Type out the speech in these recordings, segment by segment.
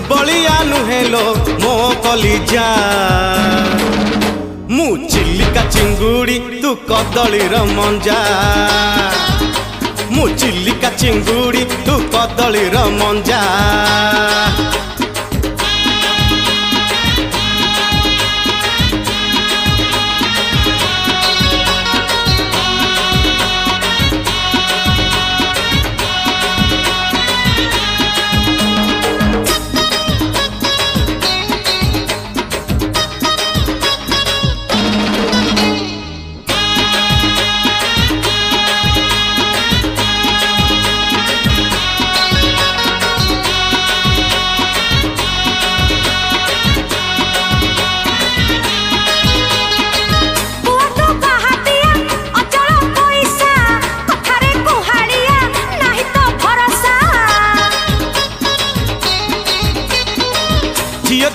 बलिया नुहेलो मो कलिजा मु चिलिका चिंगुड़ी तू कदली र मंजा मु चिलिका चिंगुड़ी तू कदली र मंजा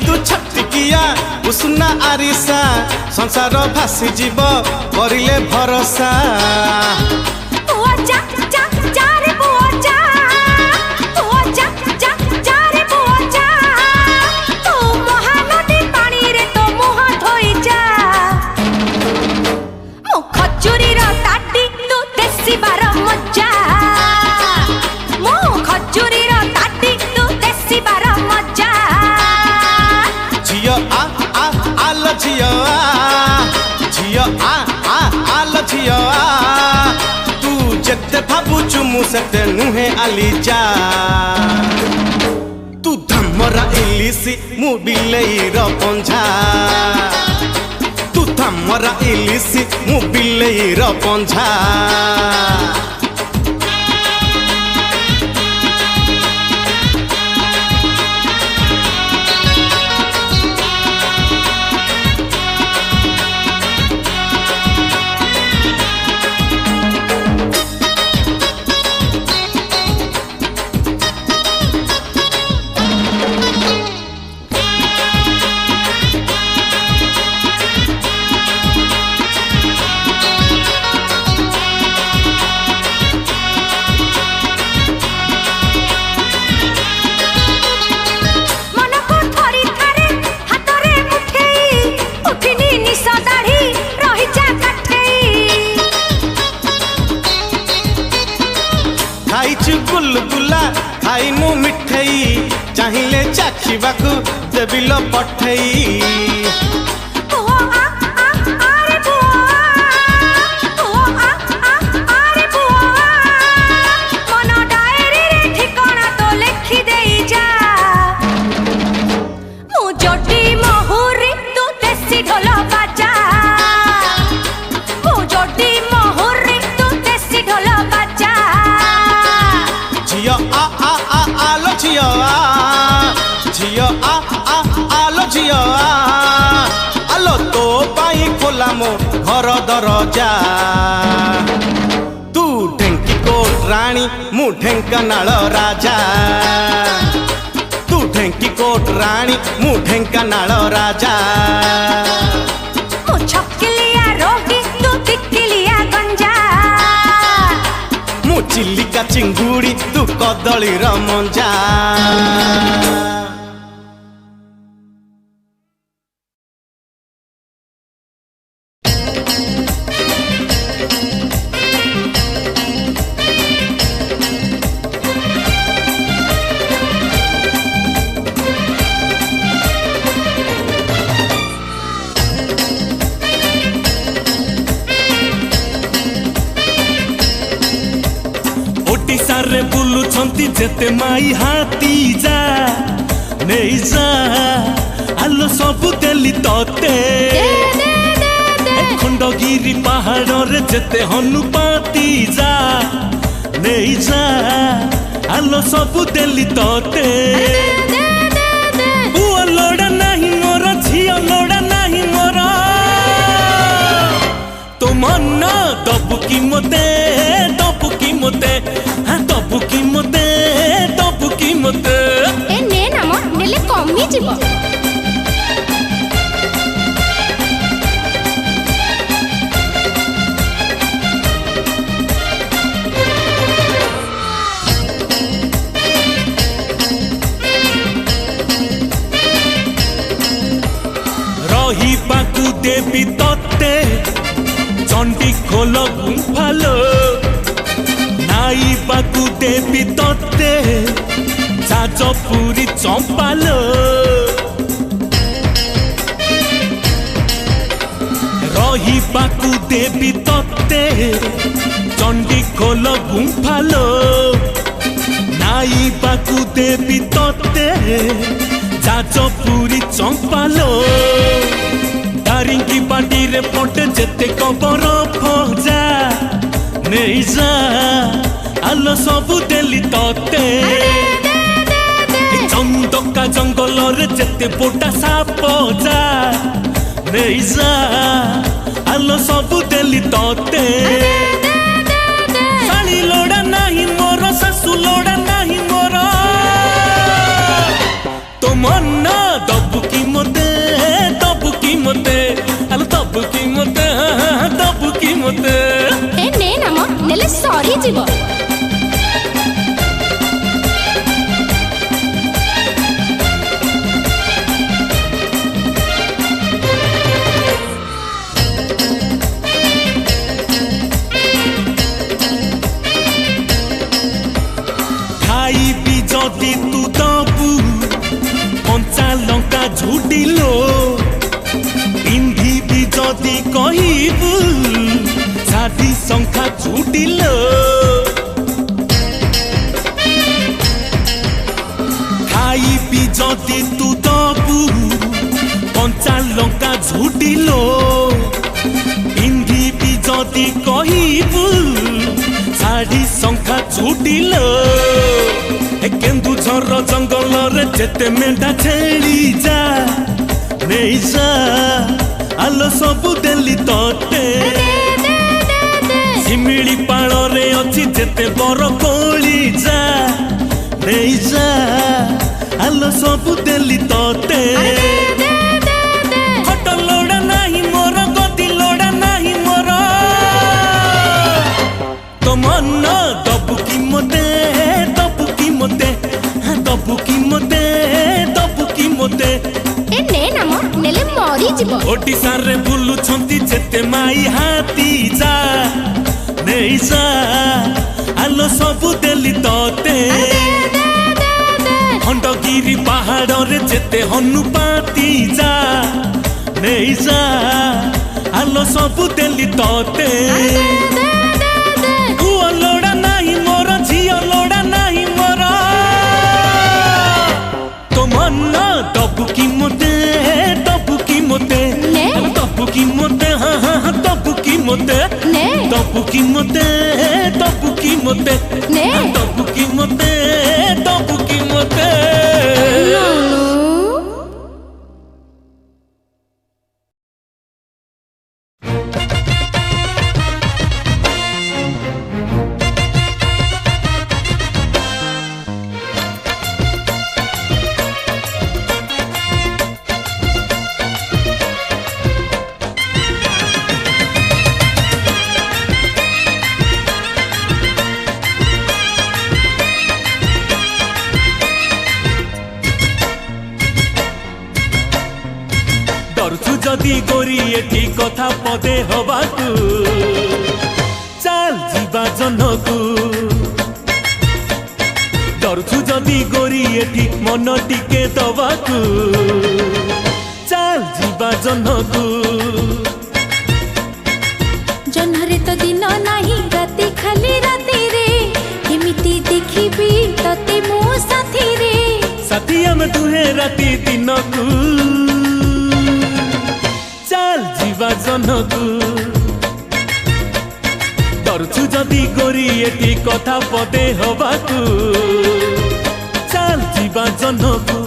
तू छटकिया उसना आरिसा संसार भासी जीव करिले भरोसा झियो तू जेते भाबुचु मु सेते नुहे आलीजा तू धमरा इलिसी मु बिलेई र पंझा तू धमरा इलिसी मु बिलेई र पंझा गुलगुला खाई मु मिठई चाहिए चाखिबाकू देबिलो पठई झियो आलो झियो आलो तो पाई खोला मो घर दरजा तू ढेंकी कोट रानी मु ढेंकानाल राजा तू ढेंकी कोट रानी मु ढेंकानाल राजा मु छकिलिया रोगी तू तिकिलिया गंजा मु चिलिका चिंगुड़ी तू कदली र मंजा ओडिसारे बुलुछंती जेते माई हाथी जा नहीं जा आलो सबु देली तते खंडगिरी पहाड़ रे जेते हनुपाती जा नहीं जा आलो सबु देली तते पुआ लोड़ा नहीं मोर झियो लोड़ा नहीं मोर तो मन दबु की मते हाँ दबु की मते ए ने नाम नेले कमी जीव खाइबाकू देवी तोते जाजपुरी चंपालो रहिबाकू देवी तोते चंडीखोल गुंफालो नाइबाकू देवी तोते जाजपुरी चंपालो दारिंगी बाटी रे पटे जेते कबर फजा नहीं जा आलो सबू देली तोते चंदका जंगल रे जेते बोटा साप जा नहीं जा आलो सबू देली तोते साली लोड़ा नहीं मोर सासू लोड़ा नहीं मोर तो मन दबु की मते आलो दबु की मते दबु की मते ए ने नाम नेले सरी जीव खाइबी जदि तू दबु कंचा लंका झुडिलो पिंधिबी जदि कहिबू साथी संख्या झुडिलो खाइबी जदि तू दबु कंचा लंका झुडिलो पिंधिबी जदि कहिबू साड़ी संख्या झुडिलो केन्दुझर जंगल रे जेते मेढा छेड़ी जा नहीं जा आलो सबू देली तोते सिमिली पाल रे अच्छी जेते बर कोली जा नहीं जा आलो सबू देली तोते खट लोड़ा नहीं मोर गति लोड़ा नहीं मोर तो मन दबु की मते दबु की मते दबु की मते दबु की मते ए ने नाम नेले मरी जीव ओडिशा रे बुलु छंती जेते माई हाथी जा नहीं जा आलो सबू देली तोते खंडगिरी पहाड़ रे जेते हनुपाती जा नहीं जा आलो सबू देली तोते पुआ लोड़ा नहीं मोर झियो लोड़ा नहीं मोर तो मन दबु की मते दबु की मते ने? दबु की मते हाँ हाँ दबु की मते ने? दबु की मते दबु की मते ने? दबु की मते दबु की मते डरछु जदि गोरी एठी कथा पदे हबाकू चाल जीवा जनकू डरछु जदि गोरी एठी मन टिके दबाकू चाल जीवा जनकू जन्हरे तो दिन नाही राती खाली राती रे केमिति देखिबी तते मो साथी रे साथी हम दुहे राती दिनकू चाल जीवा जनकू डरछु जदि गोरी एठी कथा पदे हबाकू चाल जीवा जनकू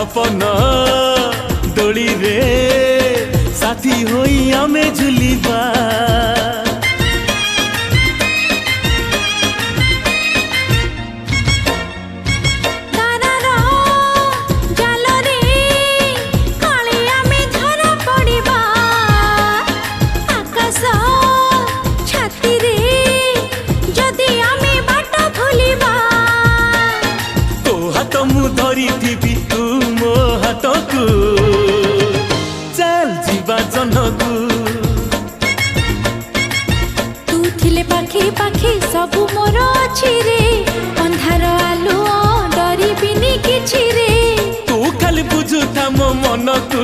सपन दोली रे साथी होई आमे झुलिबा धरी थी तू मो हाथ को चल जीवा जनकू तू थिले पाखी पाखी सबु मोर अछि रे अंधार आलु डरी बिनी किछि रे तू खाली बुझुता मो मन को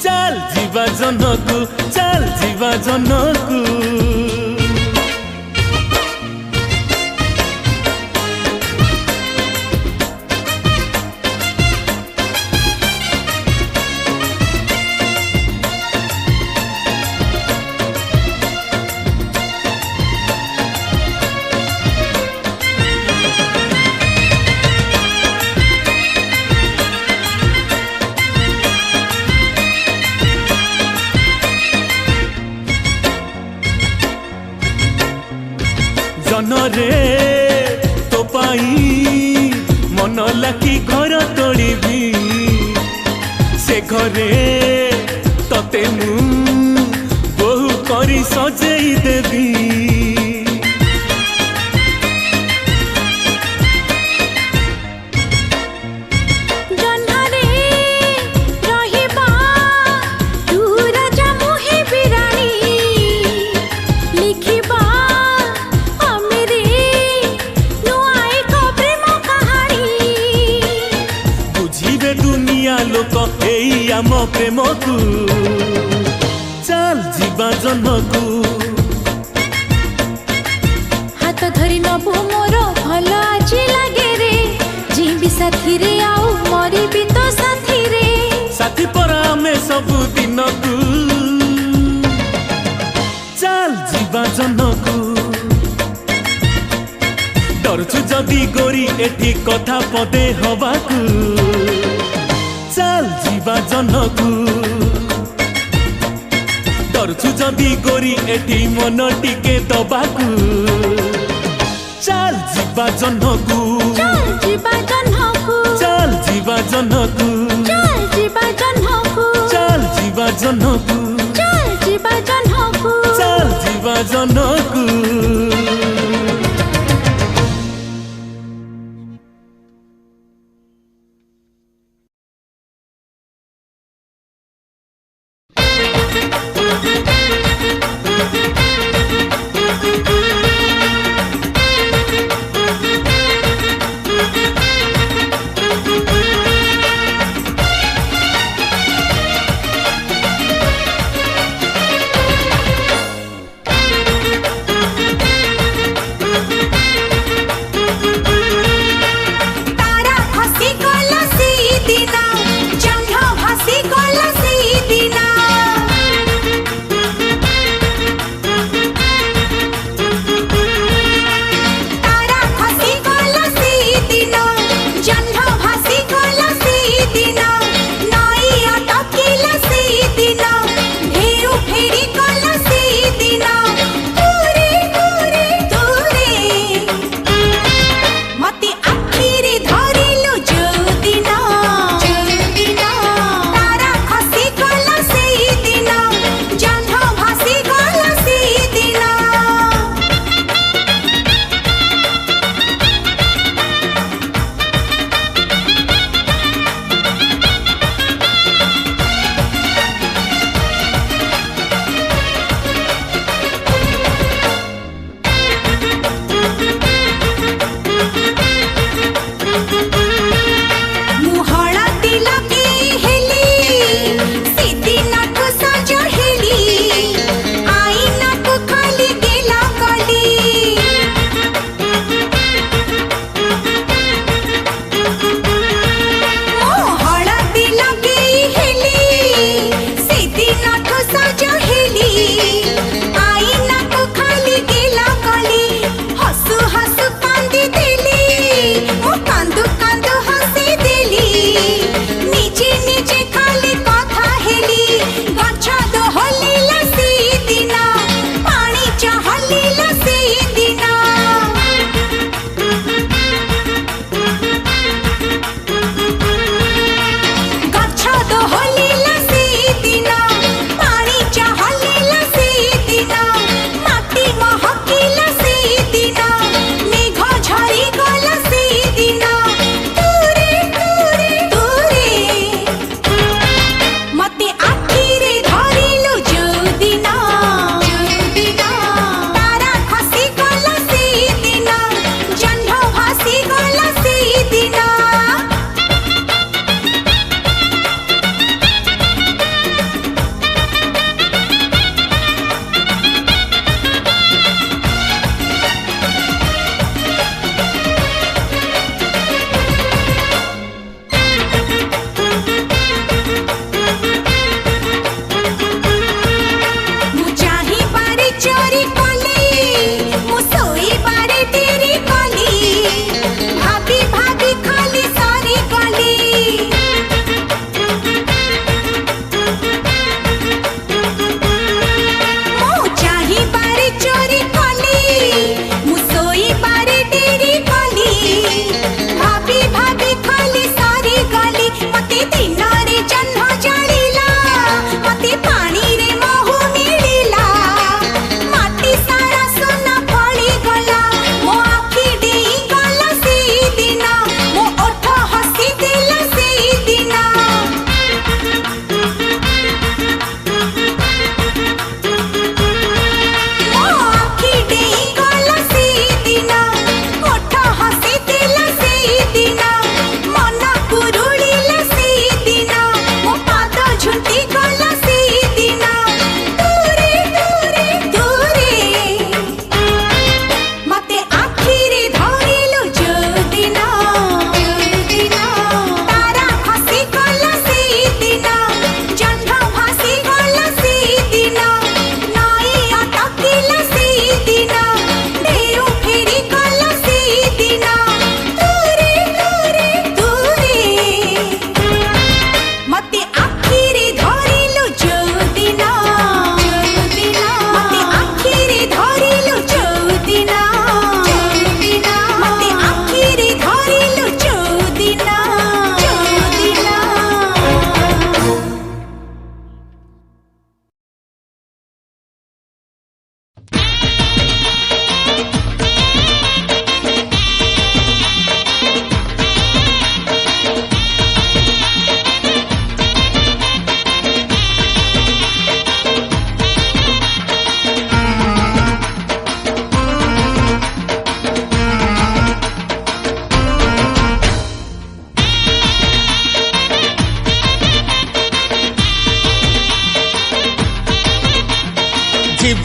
चल जीवा जनकू चल जीवा जनकू रे तो पाई मन लाखी घर तोड़बी से घरे तते मु बहु करी सजेई देवी लोक एई आम प्रेम को चल जीवा जनकू हाथ धरी नबु मोर भल आज लागे रे जीवी साथी रे आउ मरी भी तो साथी रे साथी पर आमे सबु दिन को चल जीवा जनकू डरछु जदी गोरी एठी कथा पदे हवाकू चल जीवा जनकू डरछु जदी गोरी एठी मन टिके दबाकू चल जीवा जनकू चल जीवा जनकू चल जीवा जनकू चल जीवा जनकू चल जीवा जनकू चल जीवा जनकू चल जीवा जनकू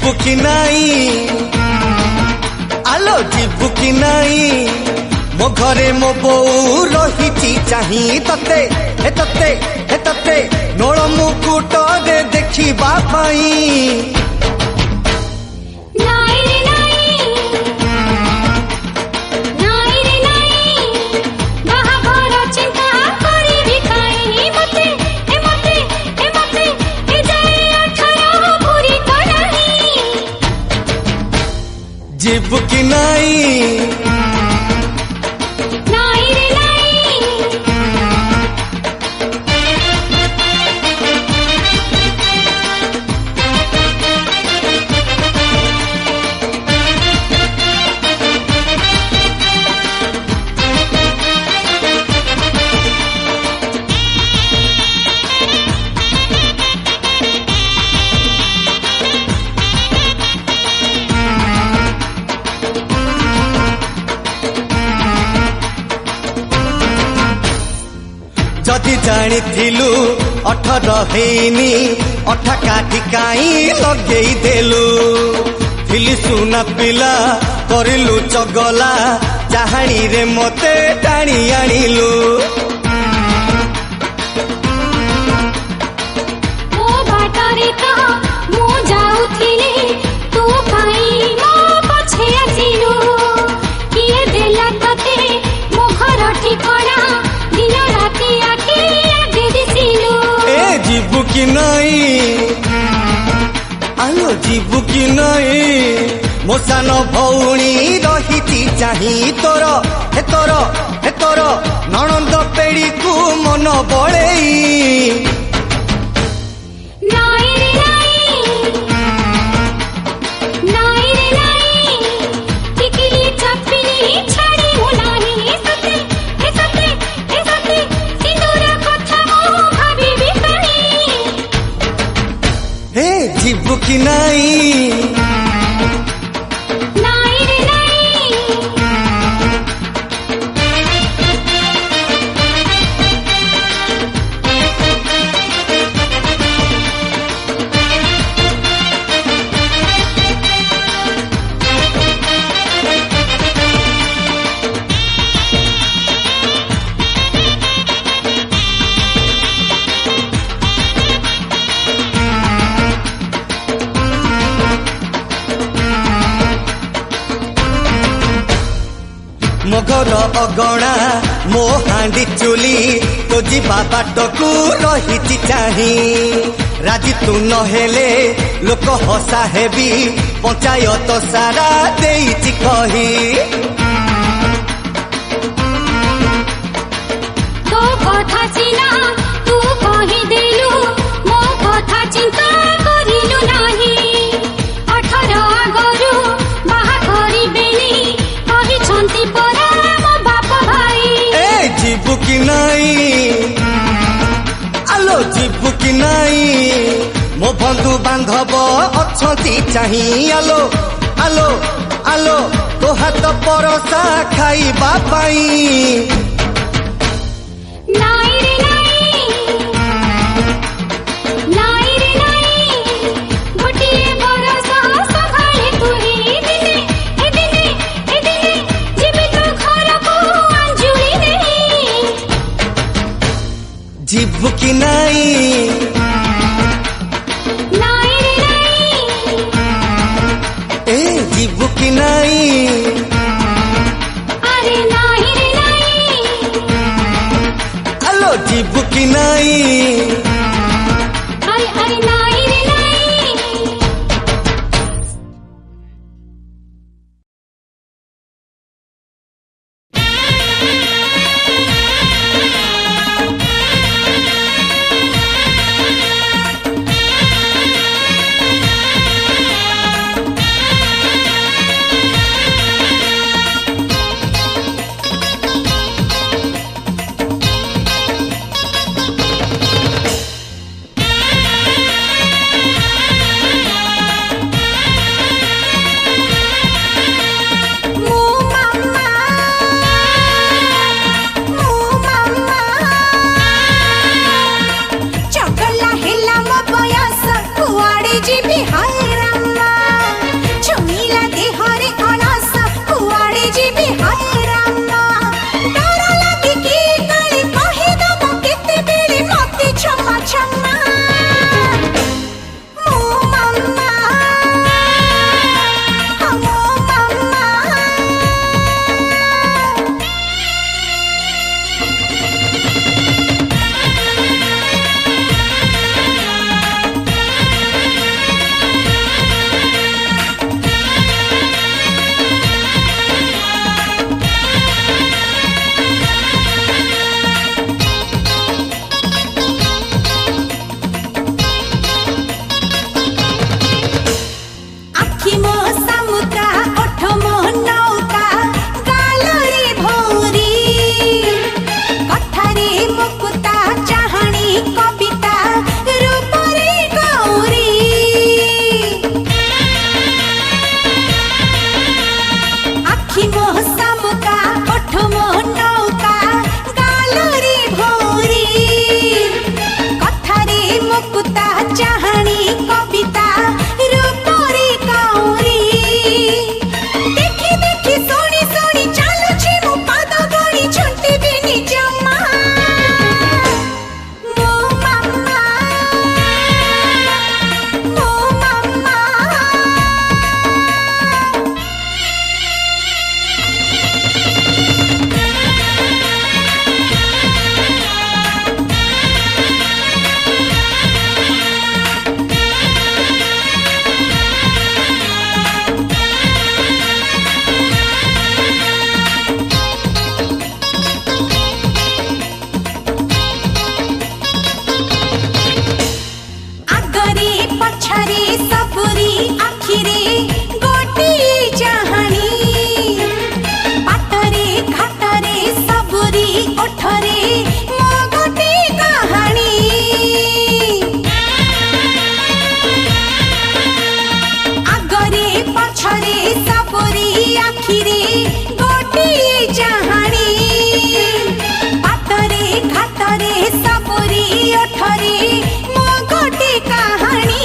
ଯିବୁ କି ନାଇଁ ଆଲୋ ଯିବୁ କି ନାଇଁ ମୋ ଘରେ ମୋ ବୋଉ ରହିଛି ଚାହିଁ ତତେ ତତେ ନୋଳ ମୁକୁଟରେ ଦେଖିବା ପାଇଁ ଯିବୁ କି ନାଇଁ ଯଦି ଜାଣିଥିଲୁ 18 ହେଇନି ଅଠା କାଠି କାଇଁ ଲଗେଇ ଦେଲୁ ଥିଲି ସୁନା ପିଲା କରିଲୁ ଚଗଲା ଚାହାଣୀରେ ମତେ ଟାଣି ଆଣିଲୁ ମୋ ବାଟରେ ତ ମୁଁ ଯାଉଥିଲି ତୁ କାଇଁ ମୋ ପଛେ ଆସିଲୁ କିଏ ଦେଲା ତତେ ମୋ ଘର ଠିକଣା ଦିନ ରାତି ଆଖି ଆଗେ ଦିସିଲୁ ଯିବୁ କି ନାଇଁ ଆଲୋ ଯିବୁ କି ନାଇଁ ମୋ ସାନ ଭଉଣୀ ରହିଛି ଚାହିଁ ତୋର ନଣନ୍ଦ ପେଡ଼ିକୁ ମନ ବଳେଇ ଯିବୁ କି ନାଇଁ ମୋ ଘର ଅଗଣା ମୋ ହାଣ୍ଡି ଚୁଲି ତୋ ଯିବା ବାଟକୁ ରହିଛି ଚାହିଁ ରାଜି ତୁ ନହେଲେ ଲୋକ ହସା ହେବି ପଞ୍ଚାୟତ ସାରା ଦେଇଛି କହି ତୋ କଥା ସିନା ତୁ କହିଦେଲୁ ମୋ କଥା ଚିନ୍ତା କରିଲୁ ନାହିଁ 18 ଆଗରୁ ବାହା କରିବେନି କହିଛନ୍ତି ପରା ମୋ ବାପ ଭାଇ ଯିବୁ କି ନାଇଁ ଆଲୋ ଯିବୁ କି ନାଇଁ ମୋ ବନ୍ଧୁ ବାନ୍ଧବ ଅଛନ୍ତି ଚାହିଁ ଆଲୋ ତୋ ହାତ ପରସା ଖାଇବା ପାଇଁ ଯିବୁ କି ନାଇଁ ଯିବୁ କି ନାଇଁ ଆଲୋ ଯିବୁ କି ନାଇଁ ओठरे मो गोटे कहानी आगरे पछरे सबरी आखिरे गोटे जहानी पातरे घाटरे सबरी ओठरे मो गोटे कहानी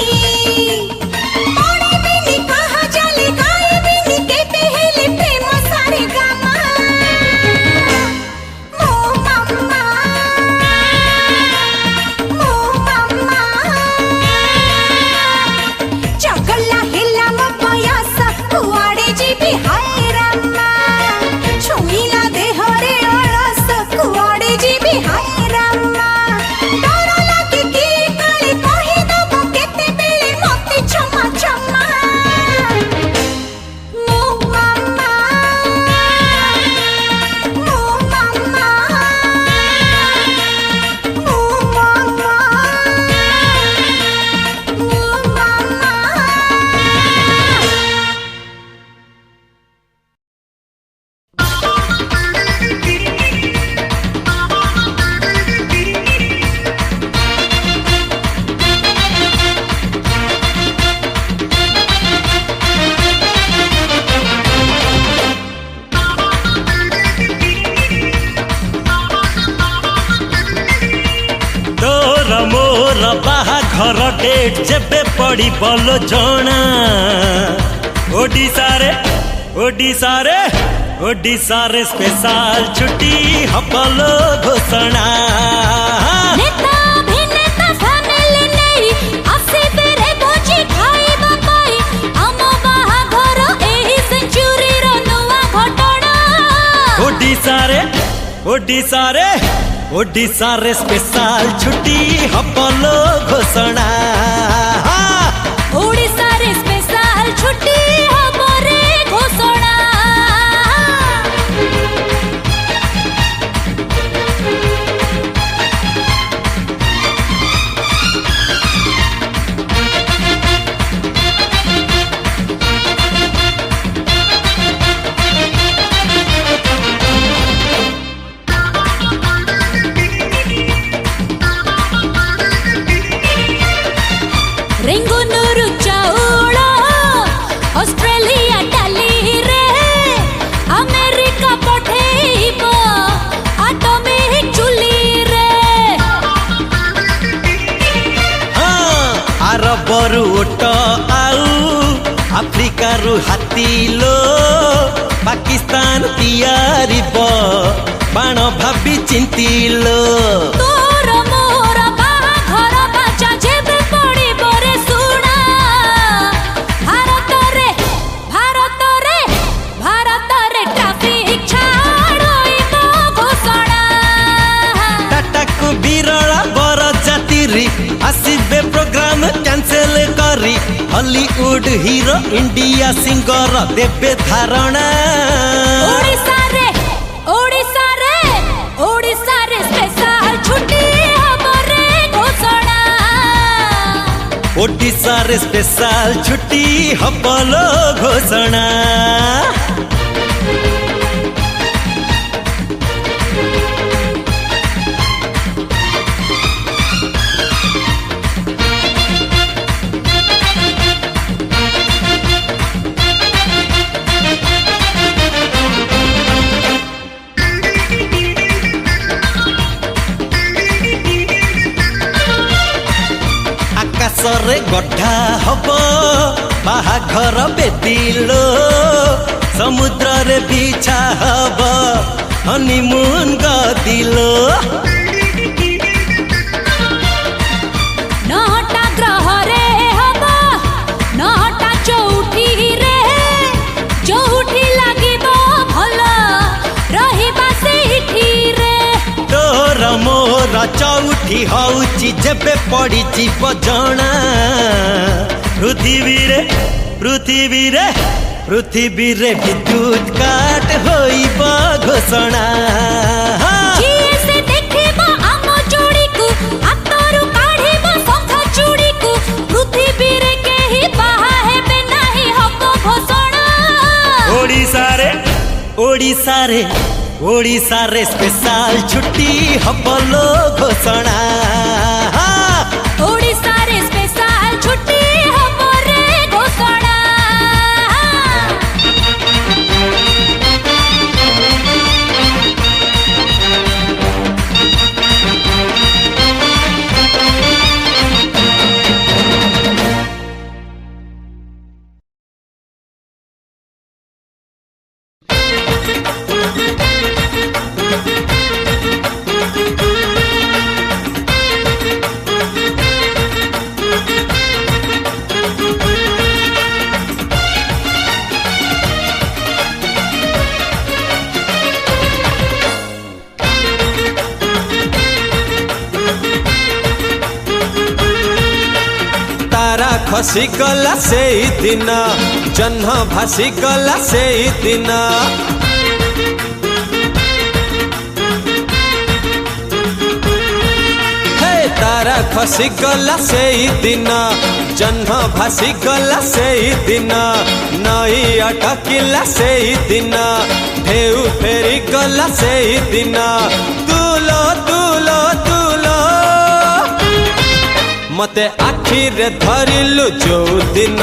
घर डेट जेबे पड़ी बोलो जोना ओडिशा रे स्पेशल छुट्टी हबलो घोषणा नेता अभिनेता फैमिली नहीं आसीबे रे भोजी खाइबा पाई हम बाहाघर एही सेंचुरी रो नुआ घटना ओडिशा रे स्पेशल छुट्टी हबलो घोषणा ओडिशा रे स्पेशल छुट्टी हबो रे घोषणा रेंगुनुरु चाउला ऑस्ट्रेलिया डाली रे अमेरिका पठेइबो आटोमिक चुली रे अरबरु ओट आउ अफ्रिका रु हाथी लो पाकिस्तान तियारी बाण भाभी चिंती लो तोर मोर बाहाघर बाजा जेबे पड़िबो रे सुना भारत रे ट्रैफिक छाड़ोइबो घोषणा टाटा को बिरला बर जातिरी आसीबे प्रोग्राम कैंसिल करी हॉलीवुड हीरो इंडिया सिंगर देबे धारणा ओडिशा रे स्पेशल छुट्टी हबो रे घोषणा ओडिशा रे स्पेशल छुट्टी हबलो घोषणा आकाशरे गड्ढा हब बाहाघर बेदिलो समुद्र रे बिछा हब हनीमून गदिलो नहटा ग्रह रे हब नहटा चौठी रे चौठी लागिबो भला रहिबा सेठी रे तोर मोर चौठी हौची जेबे पड़ी जीव जना पृथ्वी रे विद्युत काट होइब घोषणा से देखिबो आम जोड़ी को हातरू काढिबो शंख चूड़ी को पृथ्वी रे केही बाहा हेबे नाही हबो घोषणा ओडिशा रे स्पेशल छुट्टी हबलो घोषणा ओडिशा रे स्पेशल छुट्टी हबो रे घोषणा खसी गला से दिन जह्न भासी गला से दिन हे तारा खसी गला से दिन जह्न भासी गला से दिन नई अटकिला से दिन ढेउ फेरी गला से दिन तुलो तुलो तुलो मते आखिरे धरिलु जो दिन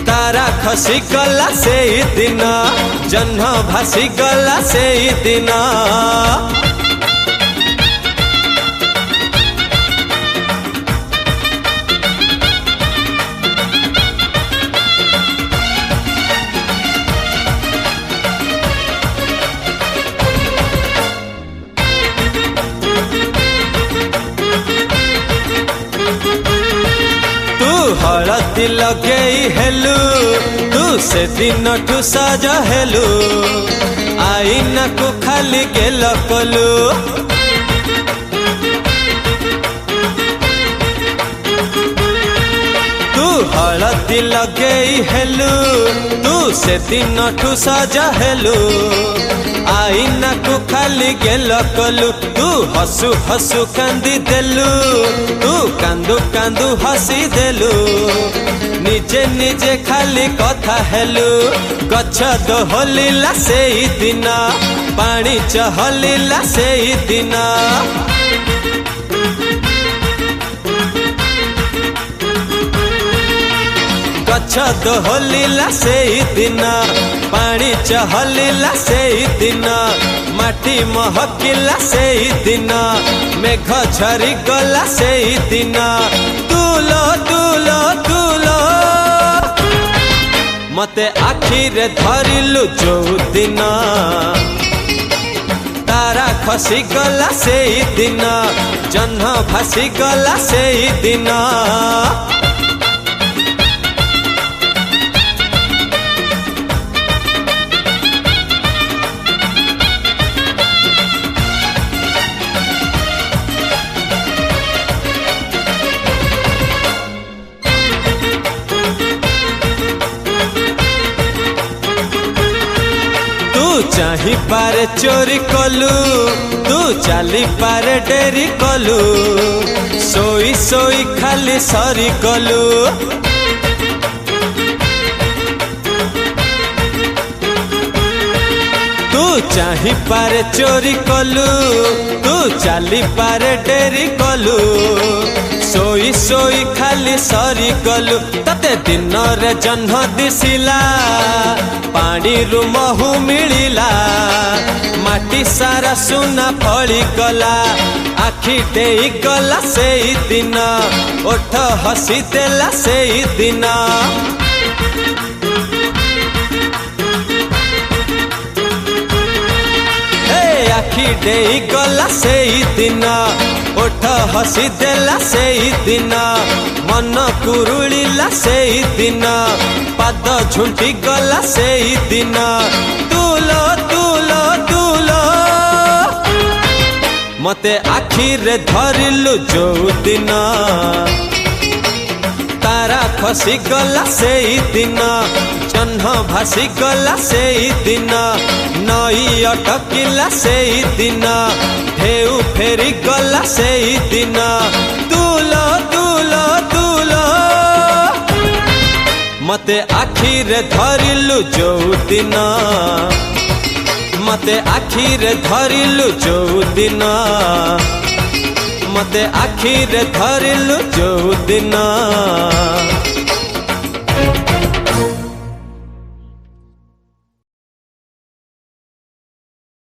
तारा खसी गला से दिन जह्न भासी गला से दिन हलदी लगेई हेलु तू से दिन ठू सज हेलु आईना को खाली गेल कलु तू हलदी लगेई हेलु तू से दिन ठू सज हेलु आईना को खाली गेल कलु तू हसु हसु कांदी देलु तू कांदु कांदु हसी देलु निजे निजे खाली कथा हेलु गछ दोहलिला से दिन पानी चहलिला से दिन गछ दोहलिला से दिन पानी चहलिला से दिन माटी महकिला से दिन मेघ झरी गला से दिन तुलो तुलो तुलो मते आखिरे धरिलु जो दिन तारा खसी गला से दिन जह्न भासी गला से दिन चाही पारे चोरी कलु तू चाली पारे डेरी कलु सोई सोई खाली सरी कलु तू चाही पारे चोरी कलु तू चाली पारे डेरी कलु सोई सोई खाली सरी गलु तते दिन रे जह्न दिसिला पानी रु महु मिलिला माटी सारा सुना फली गला आखि देई गला से दिन ओठ हसी देला से दिन आखि देई गला से दिन ओठ हसी देला से दिन मन कुरुलिला से दिन पाद झुंटी गला से दिन तुलो तुलो तुलो मते आखिरे धरिलु जो दिन तारा खसी गला से दिन जह्न भासी गला से दिन नई अटकिला से दिन ढेउ फेरी गला से दिन तुलो तुलो तुलो मते आखिरे धरिलु जो दिन मते आखिरे धरिलु जो दिन मते आखिरे धरिलु जो दिन